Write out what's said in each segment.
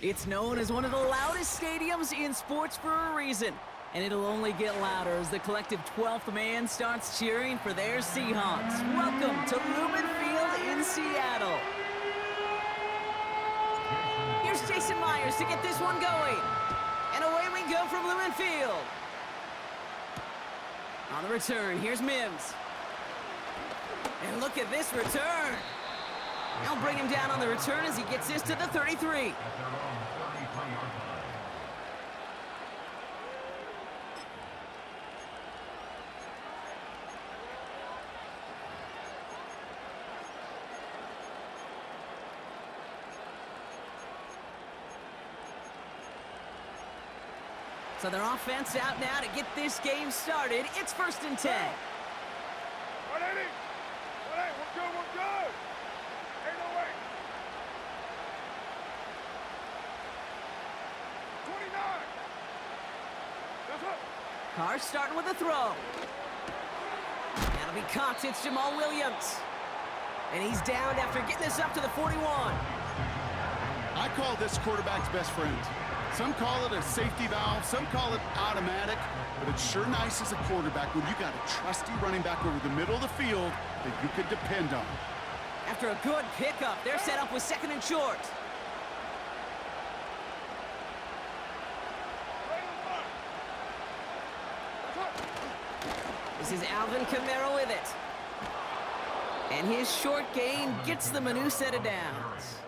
It's known as one of the loudest stadiums in sports for a reason, and it'll only get louder as the collective 12th man starts cheering for their Seahawks. Welcome to Lumen Field in Seattle. Here's Jason Myers to get this one going. And away we go from Lumen Field. On the return, here's Mims. And look at this return. They'll bring him down on the return as he gets this to the 33. So their offense out now to get this game started. It's 1st and 10. 180. 180. We're good. We're good. Ain't no way. 29. That's up. Carr starting with a throw. That'll be caught. It's Jamal Williams. And he's down after getting this up to the 41. I call this quarterback's best friend. Some call it a safety valve, some call it automatic, but it's sure nice as a quarterback when you got a trusty running back over the middle of the field that you could depend on. After a good pickup, they're set up with 2nd and short. This is Alvin Kamara with it. And his short gain gets them a new set of downs.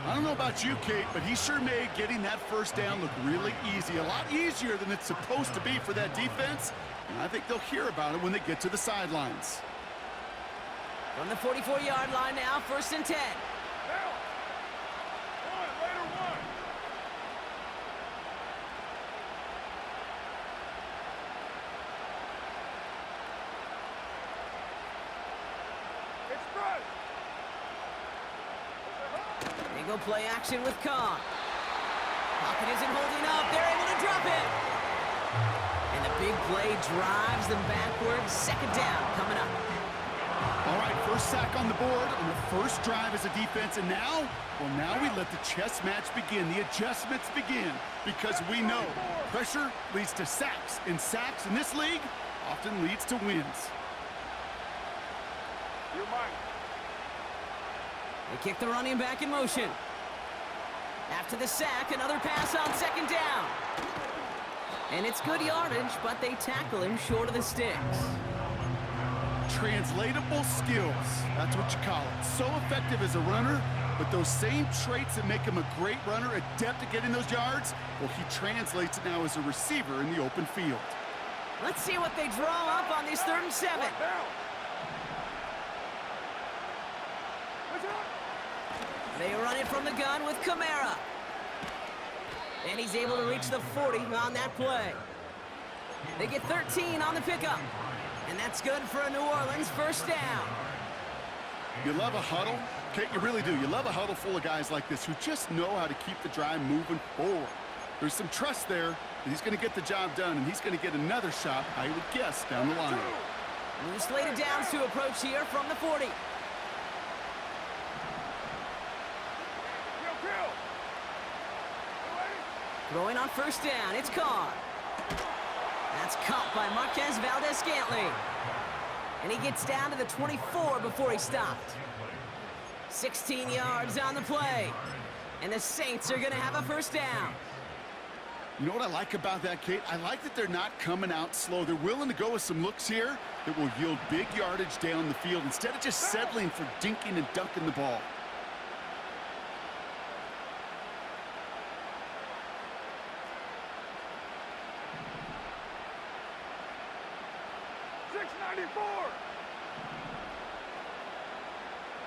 I don't know about you, Kate, but he sure made getting that first down look really easy. A lot easier than it's supposed to be for that defense. And I think they'll hear about it when they get to the sidelines. From the 44-yard line now, 1st and 10. Now. Later one. It's spread. They go play action with Carr. Pocket isn't holding up. They're able to drop it. And the big play drives them backwards. 2nd down coming up. All right, first sack on the board on the first drive as a defense. And now, well, now we let the chess match begin. The adjustments begin because we know pressure leads to sacks. And sacks in this league often leads to wins. You're mine. They kick the running back in motion. After the sack, another pass on 2nd down. And it's good yardage, but they tackle him short of the sticks. Translatable skills, that's what you call it. So effective as a runner, but those same traits that make him a great runner, adept at getting those yards, well, he translates it now as a receiver in the open field. Let's see what they draw up on this 3rd and 7. Down. They run it from the gun with Kamara. And he's able to reach the 40 on that play. They get 13 on the pickup. And that's good for a New Orleans 1st down. You love a huddle? Kate, you really do. You love a huddle full of guys like this who just know how to keep the drive moving forward. There's some trust there that he's going to get the job done, and he's going to get another shot, I would guess, down the line. New slated downs to approach here from the 40. Throwing on 1st down, it's Carr. That's caught by Marquez Valdez-Scantling. And he gets down to the 24 before he stopped. 16 yards on the play. And the Saints are going to have a 1st down. You know what I like about that, Kate? I like that they're not coming out slow. They're willing to go with some looks here that will yield big yardage down the field instead of just settling for dinking and dunking the ball.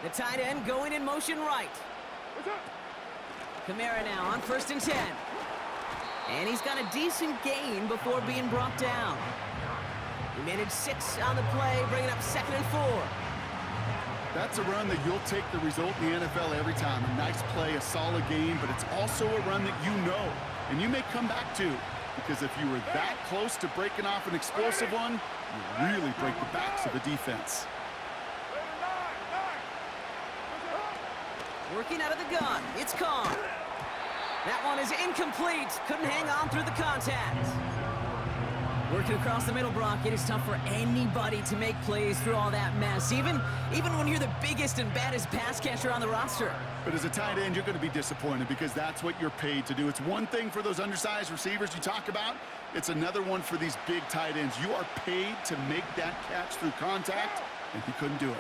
The tight end going in motion right. Kamara now on 1st and 10. And he's got a decent gain before being brought down. He managed 6 on the play, bringing up 2nd and 4. That's a run that you'll take the result in the NFL every time. A nice play, a solid game, but it's also a run that you know, and you may come back to. Because if you were that close to breaking off an explosive one, you really break the backs of a defense. Working out of the gun, it's Carr. That one is incomplete. Couldn't hang on through the contact. Working across the middle, Brock, it is tough for anybody to make plays through all that mess, even when you're the biggest and baddest pass catcher on the roster. But as a tight end, you're going to be disappointed because that's what you're paid to do. It's one thing for those undersized receivers you talk about. It's another one for these big tight ends. You are paid to make that catch through contact, and he couldn't do it.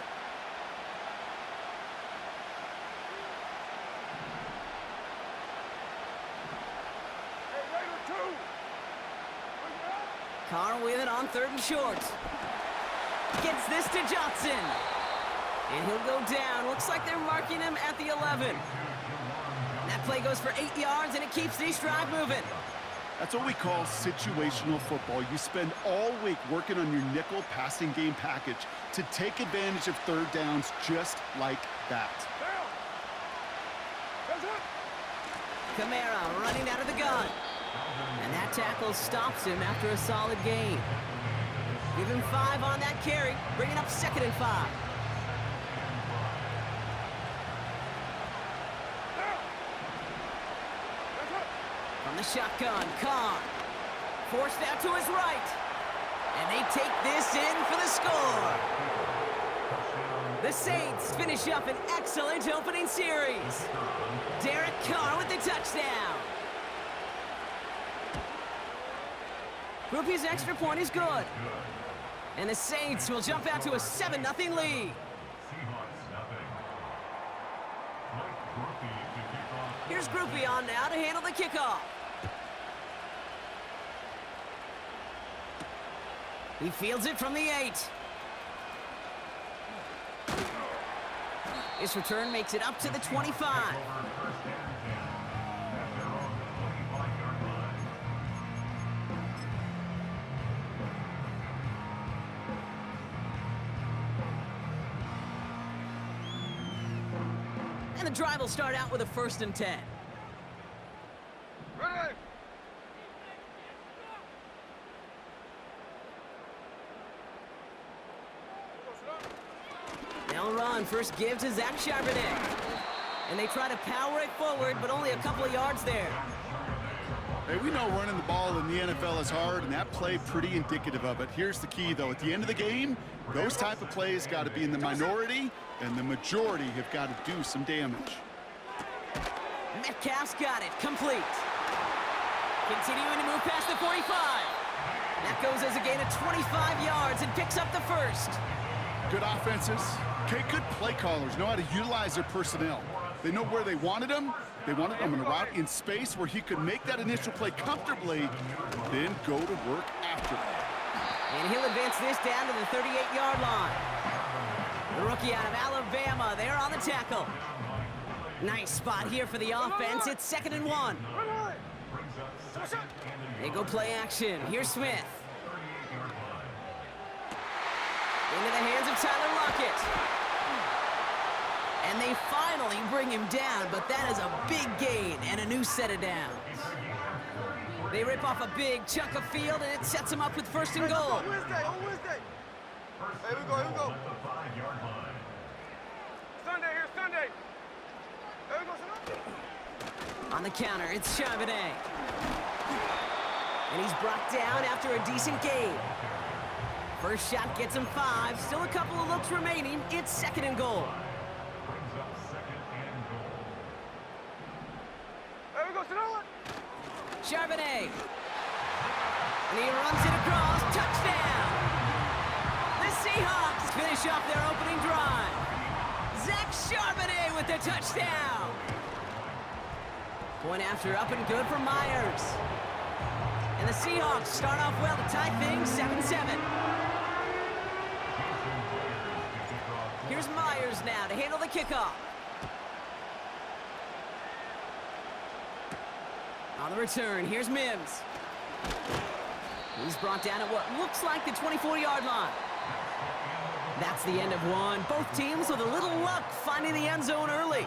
Carr with it on 3rd and short. Gets this to Johnson. And he'll go down. Looks like they're marking him at the 11. That play goes for 8 yards, and it keeps the drive moving. That's what we call situational football. You spend all week working on your nickel passing game package to take advantage of 3rd downs just like that. Kamara running out of the gun. And that tackle stops him after a solid gain. Give him 5 on that carry, bringing up 2nd and 5. From the shotgun, Carr. Forced out to his right. And they take this in for the score. The Saints finish up an excellent opening series. Derek Carr with the touchdown. Groupie's extra point is good. And the Saints will jump out to a 7-0 lead. Here's Groupie on now to handle the kickoff. He fields it from the 8. This return makes it up to the 25. And the drive will start out with a 1st and 10. Ready. They'll run. First give to Zach Charbonnet. And they try to power it forward, but only a couple of yards there. Hey, we know running the ball in the NFL is hard, and that play pretty indicative of it. Here's the key, though. At the end of the game, those type of plays got to be in the minority, and the majority have got to do some damage. Metcalf's got it. Complete. Continuing to move past the 45. That goes as a gain of 25 yards and picks up the 1st. Good offenses. Okay, good play callers know how to utilize their personnel. They know where they wanted them. They wanted them on a route in space where he could make that initial play comfortably, then go to work after that. And he'll advance this down to the 38-yard line. The rookie out of Alabama there on the tackle. Nice spot here for the offense. It's 2nd and 1. They go play action. Here's Smith. Into the hands of Tyler Lockett. And they finally bring him down, but that is a big gain and a new set of downs. They rip off a big chunk of field, and it sets them up with 1st and goal. Wednesday. Here we go. Sunday, here's Sunday. There we go, Sunday. On the counter, it's Charbonnet. And he's brought down after a decent gain. First shot gets him 5. Still a couple of looks remaining. It's 2nd and goal. There we go, Sonoma. Charbonnet. And he runs it across. Touchdown! The Seahawks finish off their opening drive. Zach Charbonnet with the touchdown. Point after up and good for Myers. And the Seahawks start off well to tie things 7-7. Here's Myers now to handle the kickoff. On the return, here's Mims. He's brought down at what looks like the 24-yard line. That's the end of one. Both teams with a little luck finding the end zone early.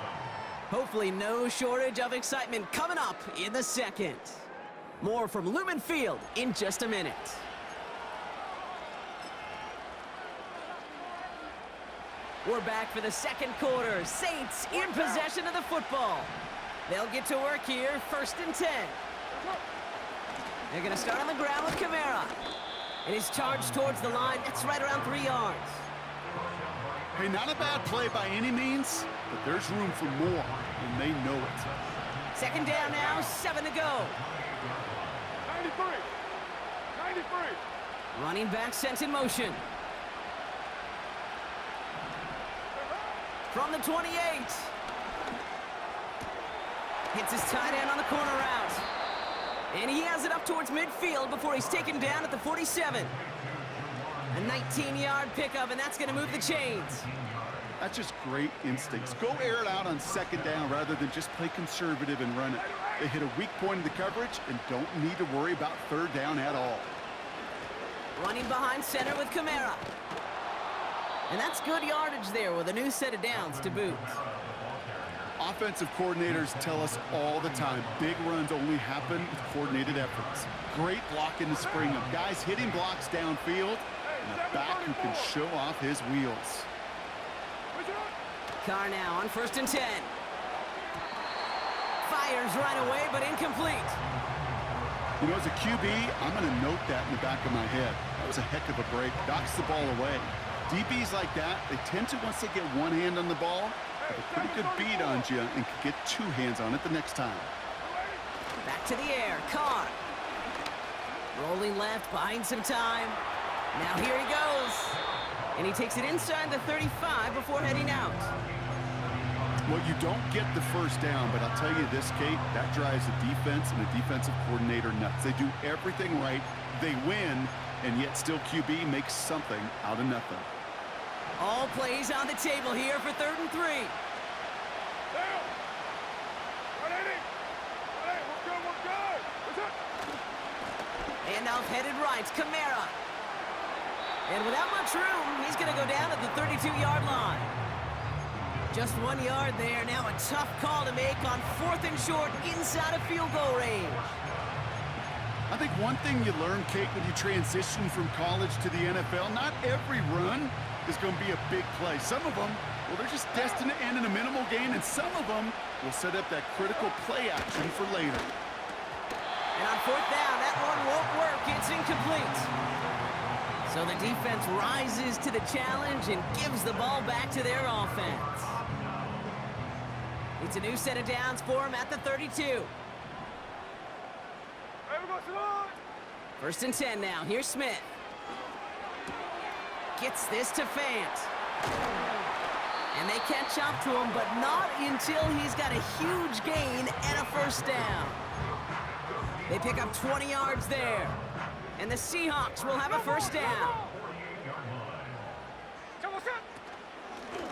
Hopefully no shortage of excitement coming up in the second. More from Lumen Field in just a minute. We're back for the second quarter. Saints in possession of the football. They'll get to work here, 1st and 10. They're going to start on the ground with Kamara. And his charge towards the line, that's right around 3 yards. Hey, not a bad play by any means, but there's room for more, and they know it. 2nd down now, 7 to go. 93. 93. Running back sent in motion. From the 28. Hits his tight end on the corner route. And he has it up towards midfield before he's taken down at the 47. A 19-yard pickup, and that's going to move the chains. That's just great instincts. Go air it out on 2nd down rather than just play conservative and run it. They hit a weak point in the coverage and don't need to worry about 3rd down at all. Running behind center with Kamara. And that's good yardage there with a new set of downs to boot. Offensive coordinators tell us all the time, big runs only happen with coordinated efforts. Great blocking to spring them. Guys hitting blocks downfield, and a back who can show off his wheels. Carr now on 1st and 10. Fires right away, but incomplete. You know, as a QB, I'm going to note that in the back of my head. That was a heck of a break. Knocks the ball away. DBs like that, they tend to, once they get one hand on the ball, have a pretty good beat on you and can get 2 hands on it the next time. Back to the air, Carr. Rolling left, buying some time. Now here he goes. And he takes it inside the 35 before heading out. Well, you don't get the 1st down, but I'll tell you this, Kate, that drives the defense and the defensive coordinator nuts. They do everything right, they win, and yet still QB makes something out of nothing. All plays on the table here for 3rd and 3. Down. 180. 180. We're good. What's up? Handoff headed right, Kamara. And without much room, he's going to go down at the 32-yard line. Just 1 yard there. Now a tough call to make on 4th and short inside of field goal range. I think one thing you learn, Kate, when you transition from college to the NFL, not every run is going to be a big play. Some of them, well, they're just destined to end in a minimal gain, and some of them will set up that critical play action for later. And on 4th down, that one won't work. It's incomplete. So the defense rises to the challenge and gives the ball back to their offense. It's a new set of downs for him at the 32. 1st and 10 now. Here's Smith. Gets this to Fant. And they catch up to him, but not until he's got a huge gain and a 1st down. They pick up 20 yards there. And the Seahawks will have a 1st down.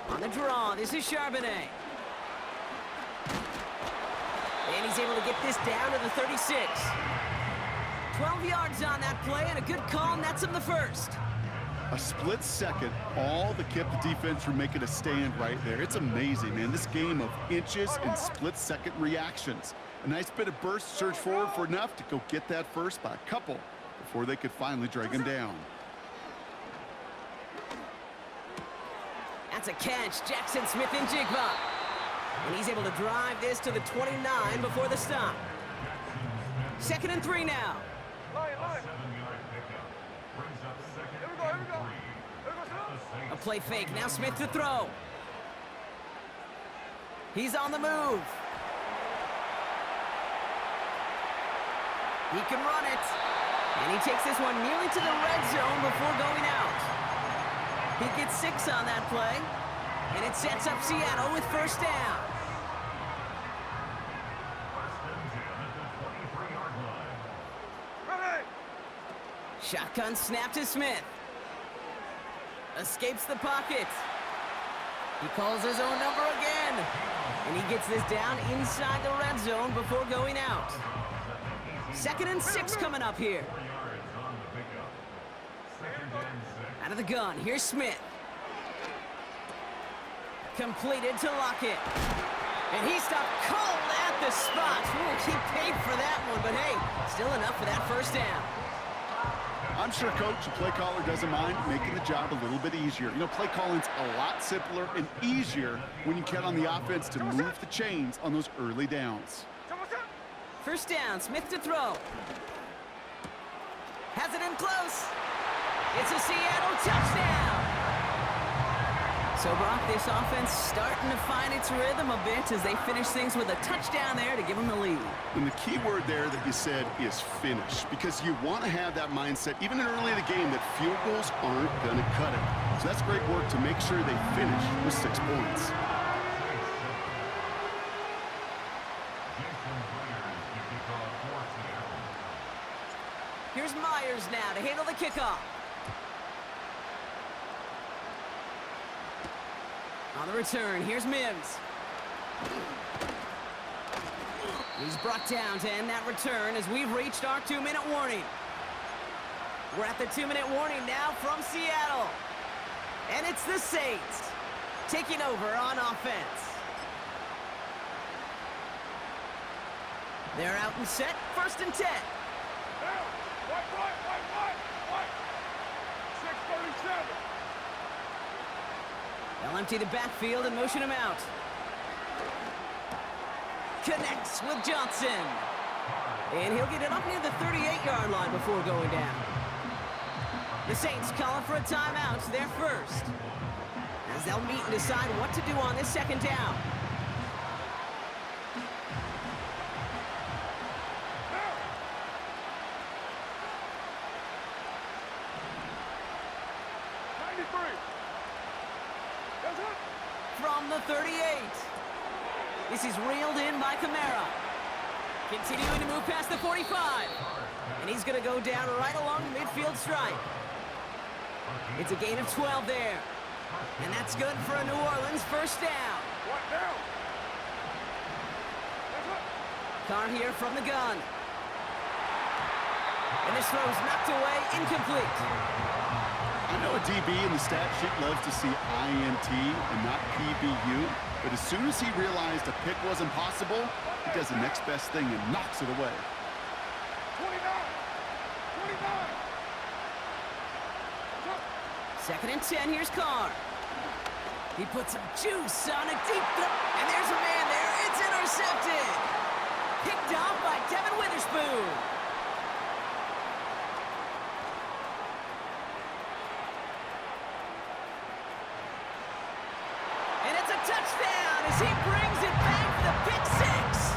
On the draw, this is Charbonnet. And he's able to get this down to the 36. 12 yards on that play, and a good call nets him the 1st. A split second, all that kept the defense from making a stand right there. It's amazing, man. This game of inches and split-second reactions. A nice bit of burst, surge forward for enough to go get that 1st by a couple before they could finally drag him down. That's a catch. Jackson Smith and Jigba. And he's able to drive this to the 29 before the stop. 2nd and 3 now. A play fake. Now Smith to throw. He's on the move. He can run it. And he takes this one nearly to the red zone before going out. He gets 6 on that play. And it sets up Seattle with 1st down. Shotgun snap to Smith. Escapes the pocket. He calls his own number again. And he gets this down inside the red zone before going out. 2nd and 6 coming up here. Out of the gun, here's Smith. Completed to Lockett. And he stopped cold at the spot. Ooh, he paid for that one, but hey, still enough for that 1st down. I'm sure coach, the play caller doesn't mind making the job a little bit easier. You know, play calling's a lot simpler and easier when you count on the offense to move the chains on those early downs. First down, Smith to throw. Has it in close. It's a Seattle touchdown. So, Brock, this offense starting to find its rhythm a bit as they finish things with a touchdown there to give them the lead. And the key word there that you said is finish, because you want to have that mindset, even early in the game, that field goals aren't going to cut it. So that's great work to make sure they finish with 6 points. Here's Myers now to handle the kickoff. On the return, here's Mims. He's brought down to end that return as we've reached our 2-minute warning. We're at the 2-minute warning now from Seattle. And it's the Saints taking over on offense. They're out and set, 1st and 10. Now, white. 6:37. They'll empty the backfield and motion him out. Connects with Johnson. And he'll get it up near the 38-yard line before going down. The Saints calling for a timeout, their first, as they'll meet and decide what to do on this 2nd down. From the 38. This is reeled in by Kamara. Continuing to move past the 45. And he's going to go down right along the midfield stripe. It's a gain of 12 there. And that's good for a New Orleans 1st down. What now? Carr here from the gun. And this throw's knocked away, incomplete. I know a DB in the stat sheet loves to see INT and not PBU, but as soon as he realized a pick wasn't possible, he does the next best thing and knocks it away. 29. 2nd and 10, here's Carr. He puts some juice on a deep throw, and there's a man there. It's intercepted. Picked off by Devin Witherspoon. And it's a touchdown as he brings it back for the pick 6.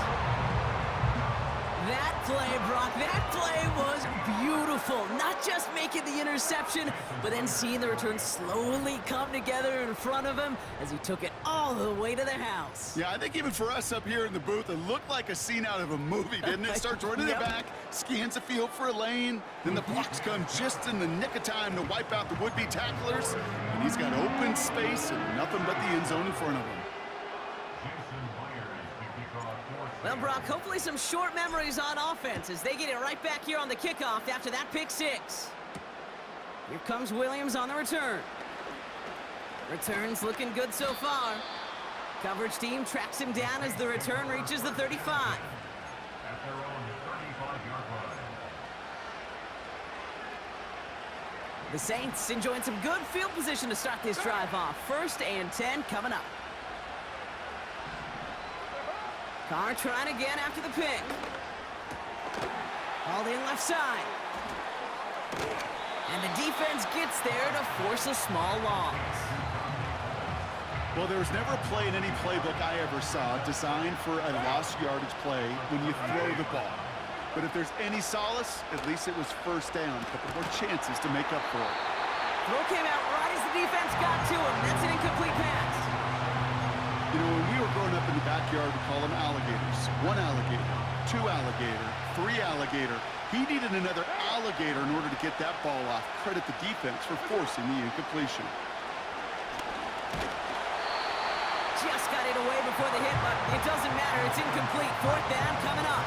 That play, Brock, that play was beautiful. Not just making the interception, but then seeing the return slowly come together in front of him as he took it all the way to the house. Yeah, I think even for us up here in the booth, it looked like a scene out of a movie, didn't it? Starts running it back, scans the field for a lane, then the blocks come just in the nick of time to wipe out the would-be tacklers, and he's got open space and nothing but the end zone in front of him. Well, Brock, hopefully some short memories on offense as they get it right back here on the kickoff after that pick 6. Here comes Williams on the return. Return's looking good so far. Coverage team tracks him down as the return reaches the 35. The Saints enjoying some good field position to start this drive off. 1st and 10 coming up. Carr trying again after the pick. Hauled in left side. And the defense gets there to force a small loss. Well, there was never a play in any playbook I ever saw designed for a lost yardage play when you throw the ball. But if there's any solace, at least it was 1st down. A couple more chances to make up for it. Throw came out right as the defense got to him. That's an incomplete pass. You know, when we were growing up in the backyard, we call them alligators. 1 alligator, 2 alligator, 3 alligator. He needed another alligator in order to get that ball off. Credit the defense for forcing the incompletion. Just got it away before the hit, but it doesn't matter. It's incomplete. 4th down coming up.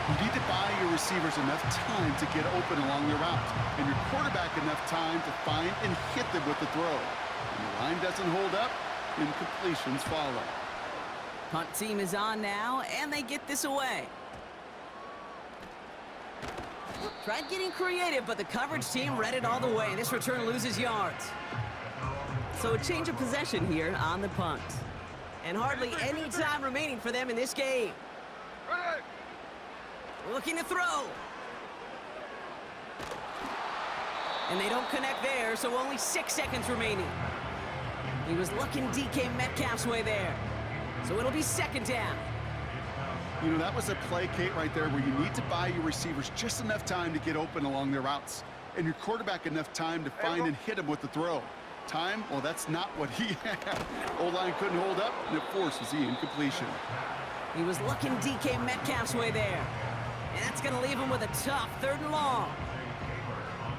You need to buy your receivers enough time to get open along the route, and your quarterback enough time to find and hit them with the throw. When the line doesn't hold up, incompletions follow. Punt team is on now, and they get this away. Tried getting creative, but the coverage team read it all the way. This return loses yards. So a change of possession here on the punt. And hardly any time remaining for them in this game. Looking to throw. And they don't connect there, so only 6 seconds remaining. He was looking DK Metcalf's way there. So it'll be second down. You know, that was a play, Kate, right there, where you need to buy your receivers just enough time to get open along their routes, and your quarterback enough time to find and hit him with the throw. Time? Well, that's not what he had. O-line couldn't hold up, and it forces the incompletion. He was looking DK Metcalf's way there. And that's going to leave him with a tough 3rd and long.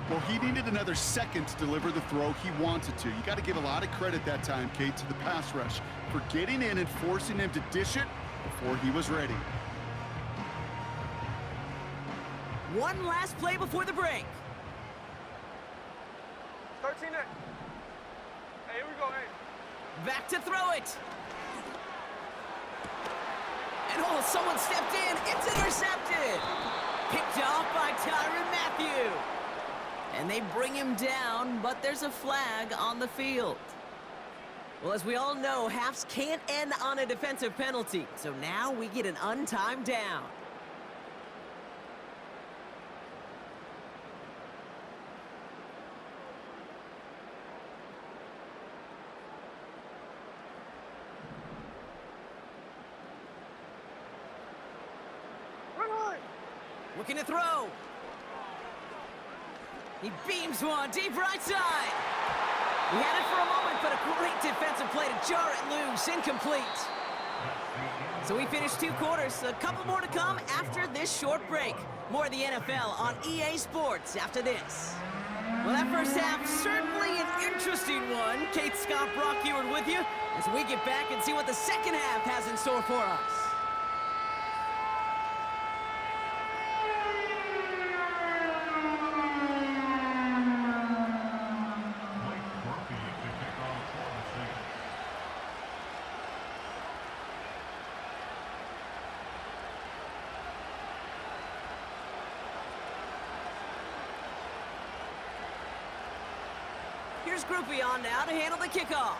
Well, he needed another second to deliver the throw he wanted to. You got to give a lot of credit that time, Kate, to the pass rush for getting in and forcing him to dish it before he was ready. One last play before the break. 13 in. Hey, here we go, hey. Back to throw it. And oh, someone stepped in. It's intercepted. Picked off by Tyrann Mathieu. And they bring him down, but there's a flag on the field. Well, as we all know, halves can't end on a defensive penalty. So now we get an untimed down. Looking to throw. He beams one deep right side. He had it for a moment, but a great defensive play to jar it loose. Incomplete. So we finished 2 quarters. A couple more to come after this short break. More of the NFL on EA Sports after this. Well, that first half, certainly an interesting one. Kate, Scott, Brock Eward with you as we get back and see what the second half has in store for us. Here's Groupie on now to handle the kickoff.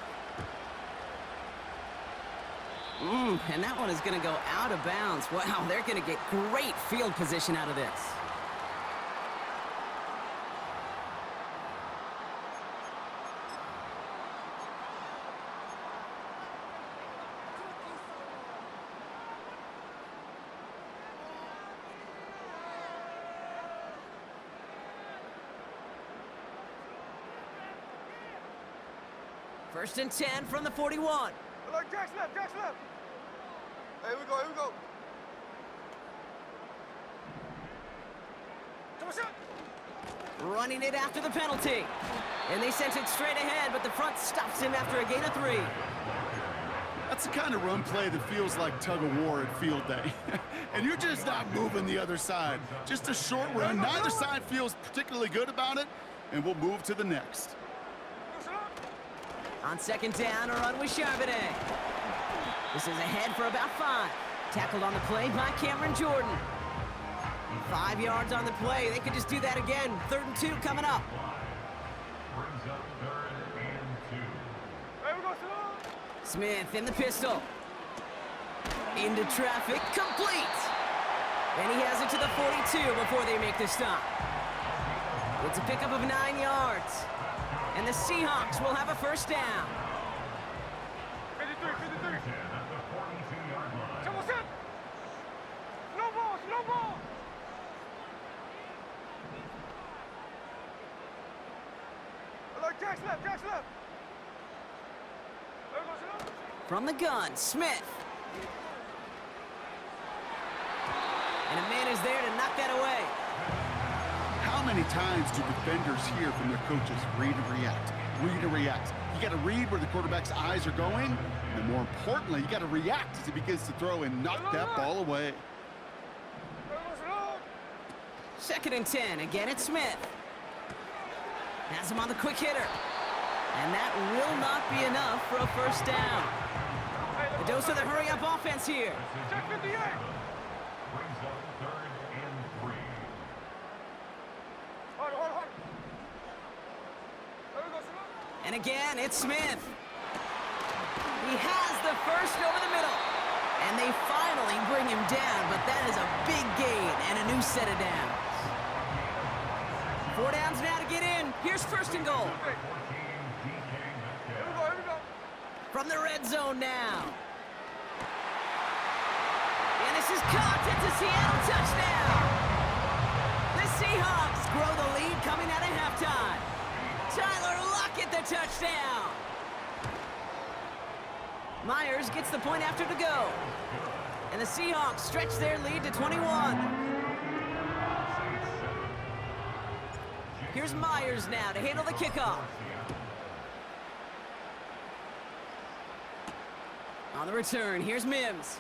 And that one is going to go out of bounds. Wow, they're going to get great field position out of this. First and 10 from the 41. Look, Jack's left, Jack's left. Hey, here we go, here we go. Running it after the penalty. And they sent it straight ahead, but the front stops him after a gain of 3. That's the kind of run play that feels like tug-of-war at field day. And you're just not moving the other side. Just a short run. Neither side feels particularly good about it, and we'll move to the next. On second down, a run with Charbonnet. This is ahead for about 5. Tackled on the play by Cameron Jordan. 5 yards on the play. They could just do that again. 3rd and 2 coming up. Smith in the pistol. Into traffic, complete. And he has it to the 42 before they make the stop. It's a pickup of 9 yards. And the Seahawks will have a first down. 53, 53. Someone set. No ball, no ball. Look, Jack's left, Jack's left. From the gun, Smith. And a man is there to knock that away. How many times do defenders hear from their coaches, read and react, read and react? You got to read where the quarterback's eyes are going, and more importantly, you got to react as he begins to throw and knock that ball away. 2nd and 10, again it's Smith. Has him on the quick hitter. And that will not be enough for a first down. A dose of the hurry-up offense here. And again, it's Smith. He has the first over the middle. And they finally bring him down, but that is a big gain and a new set of downs. 4 downs now to get in. Here's first and goal. Here we go. From the red zone now. And this is caught. It's a Seattle touchdown. The Seahawks grow the lead coming out of halftime. Tyler Lockett the touchdown. Myers gets the point after to go. And the Seahawks stretch their lead to 21. Here's Myers now to handle the kickoff. On the return, here's Mims.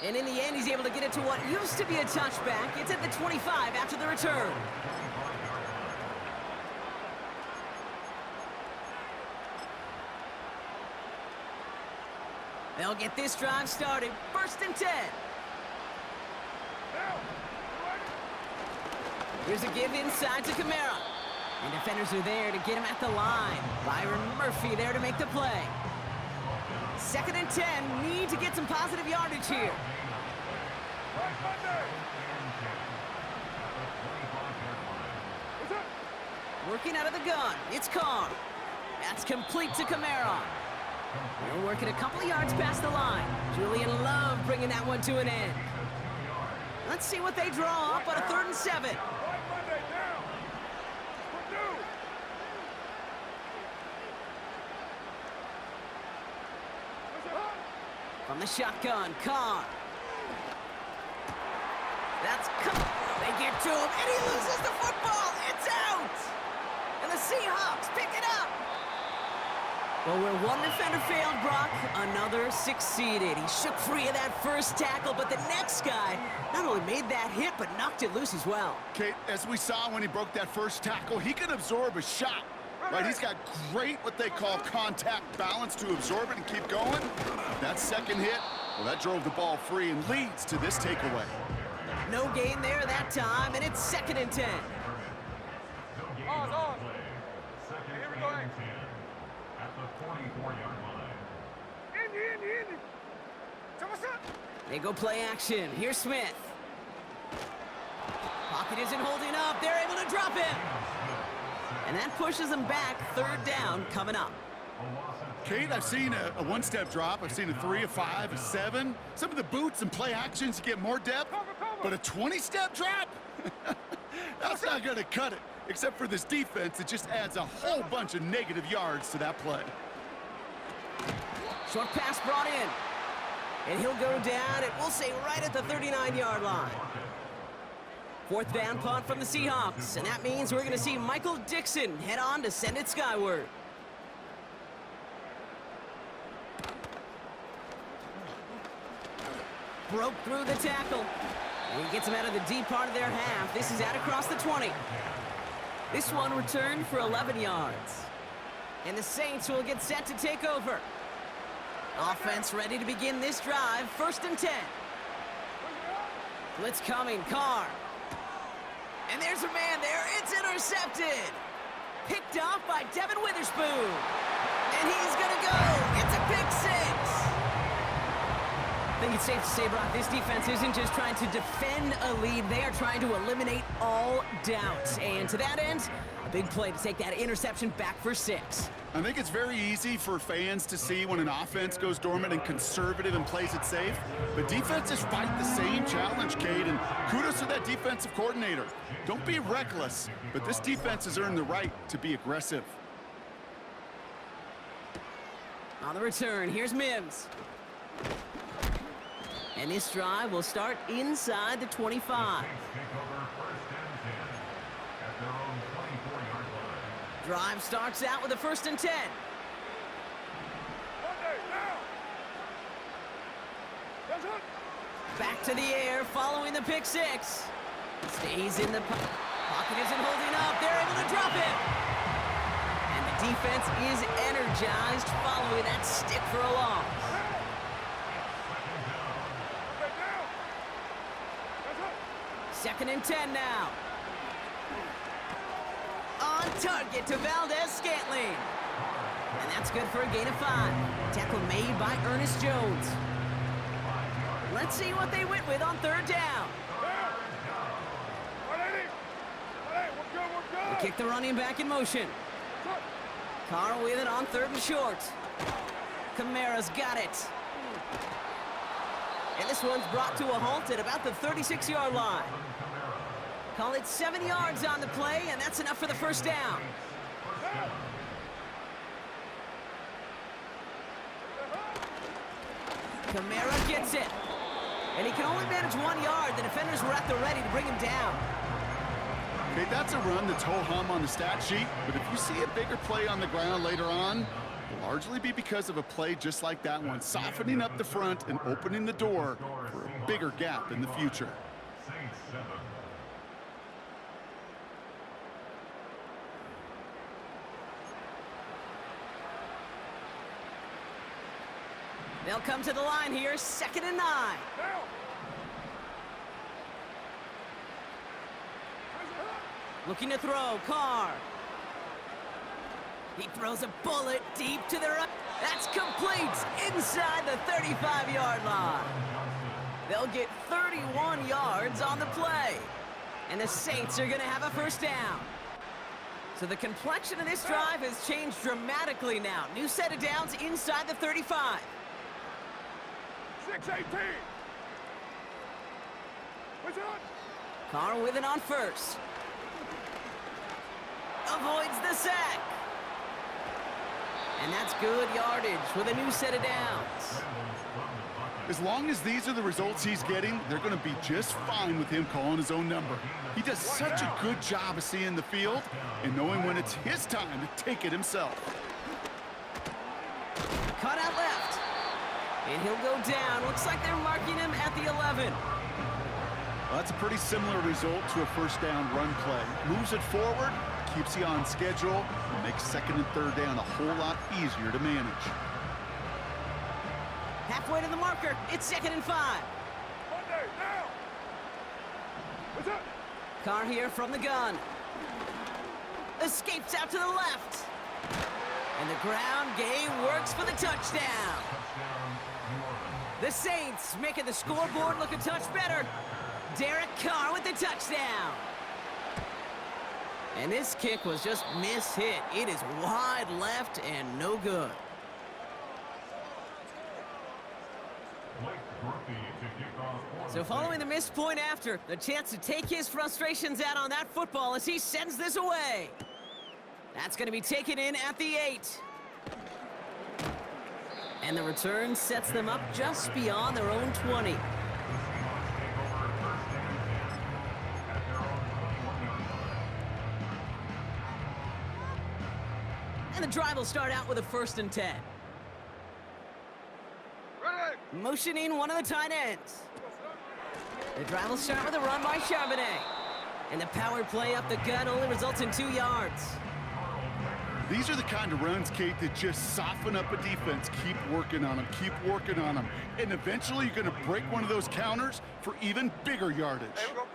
And in the end, he's able to get it to what used to be a touchback. It's at the 25 after the return. They'll get this drive started. First and 10. Here's a give inside to Kamara. And defenders are there to get him at the line. Byron Murphy there to make the play. Second and 10. Need to get some positive yardage here. Working out of the gun. It's Carr. That's complete to Kamara. They're working a couple of yards past the line. Julian Love bringing that one to an end. Let's see what they draw up on a 3rd and 7. From the shotgun, Carr. That's they get to him, and he loses the football. It's out! And the Seahawks pick it up. Well, where one defender failed, Brock, another succeeded. He shook free of that first tackle, but the next guy not only made that hit, but knocked it loose as well. Kate, as we saw when he broke that first tackle, he can absorb a shot. Right, he's got great what they call contact balance to absorb it and keep going. That second hit, well, that drove the ball free and leads to this takeaway. No gain there that time, and it's 2nd and 10. On. Here we go. At the 44-yard line. In. So what's up? They go play action. Here's Smith. Pocket isn't holding up. They're able to drop him. And that pushes them back. 3rd down coming up. Kate, I've seen a one-step drop. I've seen a 3, a 5, a 7. Some of the boots and play actions get more depth. But a 20-step drop? That's not going to cut it. Except for this defense, it just adds a whole bunch of negative yards to that play. Short pass brought in. And he'll go down, and we'll say right at the 39-yard line. 4th down punt from the Seahawks. And that means we're going to see Michael Dixon head on to send it skyward. Broke through the tackle. And he gets him out of the deep part of their half. This is out across the 20. This one returned for 11 yards. And the Saints will get set to take over. Offense ready to begin this drive. 1st and 10. Blitz coming. Carr. And there's a man there. It's intercepted. Picked off by Devin Witherspoon. And he's going to go. It's a pick 6. I think it's safe to say, Brock, this defense isn't just trying to defend a lead. They are trying to eliminate all doubts. And to that end, a big play to take that interception back for 6. I think it's very easy for fans to see when an offense goes dormant and conservative and plays it safe. But defenses fight the same challenge, Cade, and kudos to that defensive coordinator. Don't be reckless, but this defense has earned the right to be aggressive. On the return, here's Mims. And this drive will start inside the 25. Drive starts out with a 1st and 10. Back to the air following the pick 6. Stays in the pocket, isn't holding up. They're able to drop it. And the defense is energized following that stick for a loss. 2nd and 10 now. On on target to Valdez-Scantling. And that's good for a gain of 5. Tackle made by Ernest Jones. Let's see what they went with on third down. They kick the running back in motion. Carr with it on third and short. Kamara's got it. And this one's brought to a halt at about the 36-yard line. Call it 7 yards on the play, and that's enough for the first down. Kamara gets it. And he can only manage 1 yard. The defenders were at the ready to bring him down. Okay, that's a run that's ho-hum on the stat sheet, but if you see a bigger play on the ground later on, it'll largely be because of a play just like that one, softening up the front and opening the door for a bigger gap in the future. They'll come to the line here, 2nd and 9. Looking to throw, Carr. He throws a bullet deep to the right. That's complete inside the 35-yard line. They'll get 31 yards on the play. And the Saints are going to have a first down. So the complexion of this drive has changed dramatically now. New set of downs inside the 35. 6-18. What's on? Carr with it on first. Avoids the sack. And that's good yardage with a new set of downs. As long as these are the results he's getting, they're going to be just fine with him calling his own number. He does such a good job of seeing the field and knowing when it's his time to take it himself. Cut out left. And he'll go down. Looks like they're marking him at the 11. Well, that's a pretty similar result to a first down run play. Moves it forward, keeps you on schedule, and makes 2nd and 3rd down a whole lot easier to manage. Halfway to the marker. It's 2nd and 5. Monday, now. What's up? Carr here from the gun. Escapes out to the left. And the ground game works for the touchdown. The Saints making the scoreboard look a touch better. Derek Carr with the touchdown. And this kick was just mishit. It is wide left and no good. So following the missed point after, the chance to take his frustrations out on that football as he sends this away. That's going to be taken in at the 8. And the return sets them up just beyond their own 20. And the drive will start out with a 1st and 10. Ready. Motioning one of the tight ends. The drive will start with a run by Charbonnet. And the power play up the gut only results in 2 yards. These are the kind of runs, Kate, that just soften up a defense. Keep working on them, keep working on them. And eventually you're going to break one of those counters for even bigger yardage. There we go.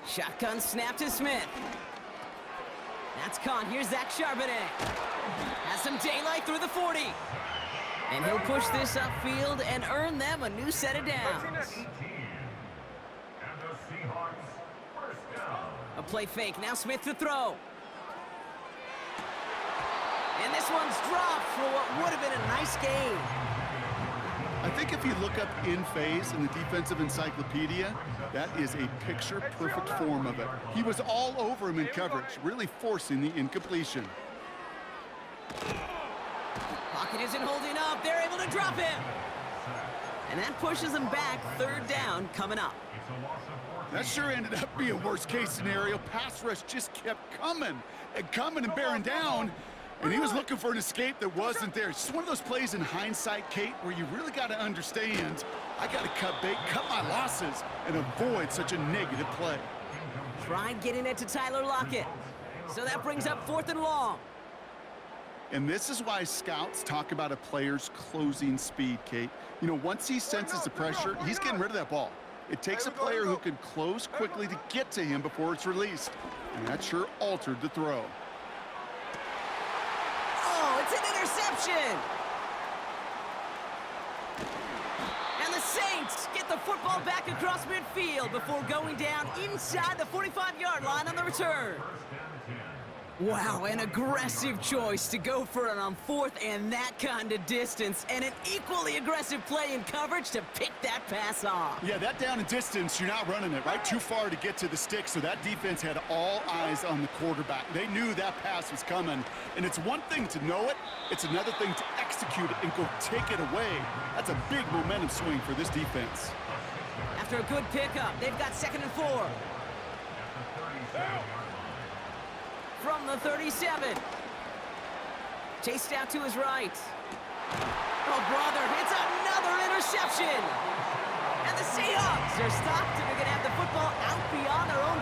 Shotgun snap to Smith. That's caught. Here's Zach Charbonnet. Has some daylight through the 40. And he'll push this upfield and earn them a new set of downs. A play fake. Now Smith to throw. And this one's dropped for what would have been a nice gain. I think if you look up in phase in the defensive encyclopedia, that is a picture-perfect form of it. He was all over him in coverage, really forcing the incompletion. Pocket isn't holding up. They're able to drop him. And that pushes them back. 3rd down coming up. That sure ended up being worst-case scenario. Pass rush just kept coming and bearing down. And he was looking for an escape that wasn't there. It's just one of those plays in hindsight, Kate, where you really got to understand, I got to cut bait, cut my losses, and avoid such a negative play. Tried getting it to Tyler Lockett. So that brings up 4th and long. And this is why scouts talk about a player's closing speed, Kate. You know, once he senses the pressure, he's getting rid of that ball. It takes a player who can close quickly to get to him before it's released. And that sure altered the throw. Oh, it's an interception! And the Saints get the football back across midfield before going down inside the 45-yard line on the return. Wow, an aggressive choice to go for it on fourth and that kind of distance, and an equally aggressive play in coverage to pick that pass off. Yeah, that down and distance, you're not running it, right? Too far to get to the stick, so that defense had all eyes on the quarterback. They knew that pass was coming, and it's one thing to know it, it's another thing to execute it and go take it away. That's a big momentum swing for this defense. After a good pickup, they've got 2nd and 4. From the 37. Chased out to his right. Oh, brother, it's another interception. And the Seahawks are stopped, and they're going to have the football out beyond their own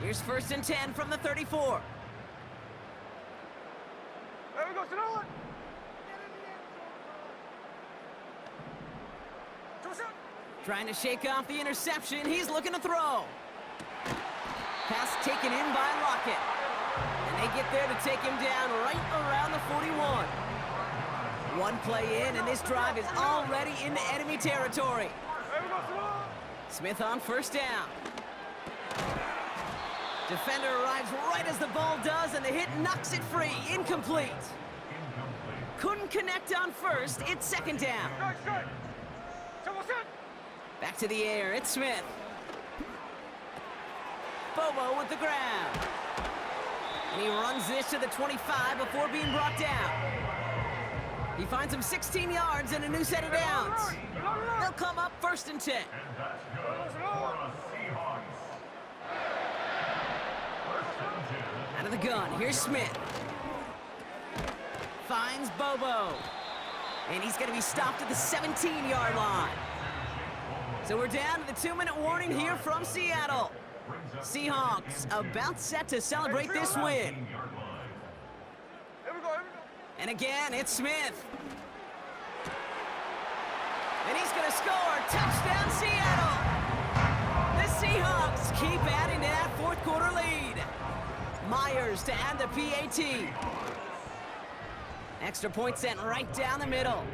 30. Here's 1st and 10 from the 34. There we go, sit on. Trying to shake off the interception. He's looking to throw. Pass taken in by Lockett. And they get there to take him down right around the 41. One play in, and this drive is already into enemy territory. Smith on 1st down. Defender arrives right as the ball does, and the hit knocks it free. Incomplete. Couldn't connect on 1st. It's 2nd down. Back to the air, it's Smith. Bobo with the grab. And he runs this to the 25 before being brought down. He finds him 16 yards and a new set of downs. They'll come up 1st and 10. And that's good for the Seahawks. 1st and 10. Out of the gun, here's Smith. Finds Bobo. And he's going to be stopped at the 17-yard line. So we're down to the 2-minute warning here from Seattle. Seahawks about set to celebrate this win. And again, it's Smith. And he's going to score. Touchdown, Seattle. The Seahawks keep adding to that 4th quarter lead. Myers to add the PAT. Extra point sent right down the middle.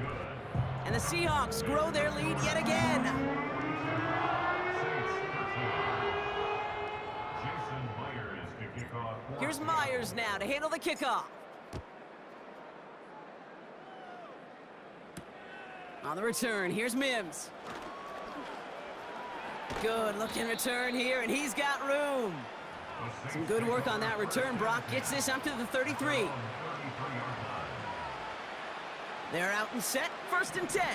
And the Seahawks grow their lead yet again. Here's Myers now to handle the kickoff. On the return, here's Mims. Good looking return here, and he's got room. Some good work on that return. Brock gets this up to the 33. They're out and set, 1st and 10.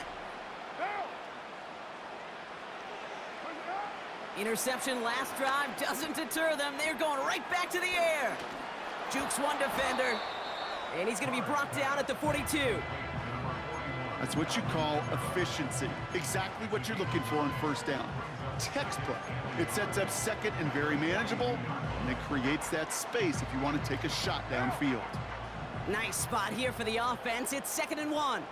Interception last drive doesn't deter them. They're going right back to the air. Jukes one defender, and he's going to be brought down at the 42. That's what you call efficiency. Exactly what you're looking for on 1st down. Textbook. It sets up 2nd and very manageable, and it creates that space if you want to take a shot downfield. Nice spot here for the offense. It's 2nd and 1.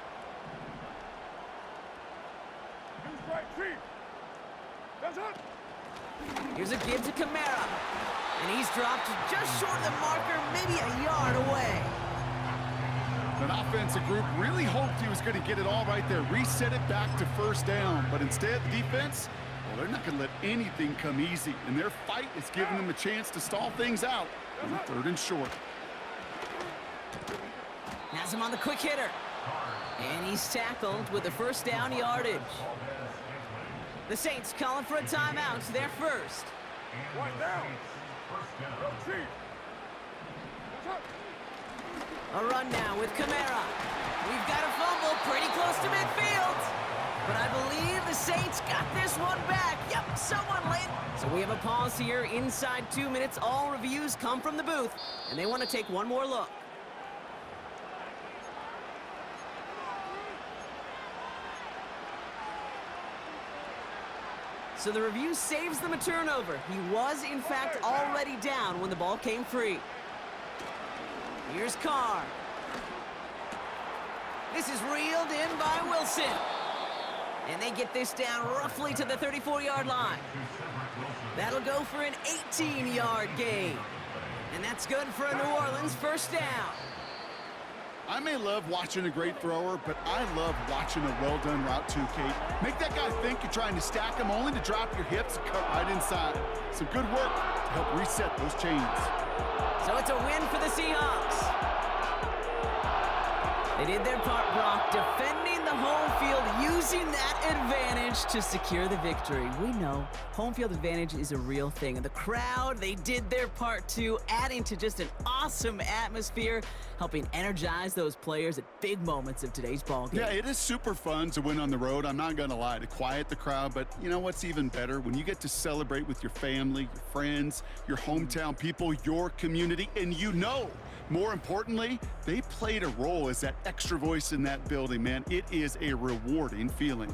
Here's a give to Kamara. And he's dropped just short of the marker, maybe a yard away. An offensive group really hoped he was going to get it all right there, reset it back to 1st down. But instead, the defense, well, they're not going to let anything come easy. And their fight is giving them a chance to stall things out on 3rd and short. Has him on the quick hitter. And he's tackled with the 1st down yardage. The Saints calling for a timeout. They're 1st. A run now with Kamara. We've got a fumble pretty close to midfield. But I believe the Saints got this one back. Yep, someone late. So we have a pause here inside 2 minutes. All reviews come from the booth, and they want to take one more look. So the review saves them a turnover. He was, in fact, already down when the ball came free. Here's Carr. This is reeled in by Wilson. And they get this down roughly to the 34-yard line. That'll go for an 18-yard gain. And that's good for a New Orleans first down. I may love watching a great thrower, but I love watching a well-done route too, Kate. Make that guy think you're trying to stack him only to drop your hips and cut right inside. Some good work to help reset those chains. So it's a win for the Seahawks. They did their part, Brock, defending the home field, using that advantage to secure the victory. We know home field advantage is a real thing. And the crowd, they did their part too, adding to just an awesome atmosphere, helping energize those players at big moments of today's ball game. Yeah, it is super fun to win on the road. I'm not going to lie, to quiet the crowd. But you know what's even better? When you get to celebrate with your family, your friends, your hometown people, your community, and you know, more importantly, they played a role as that extra voice in that building, man. It is a rewarding feeling.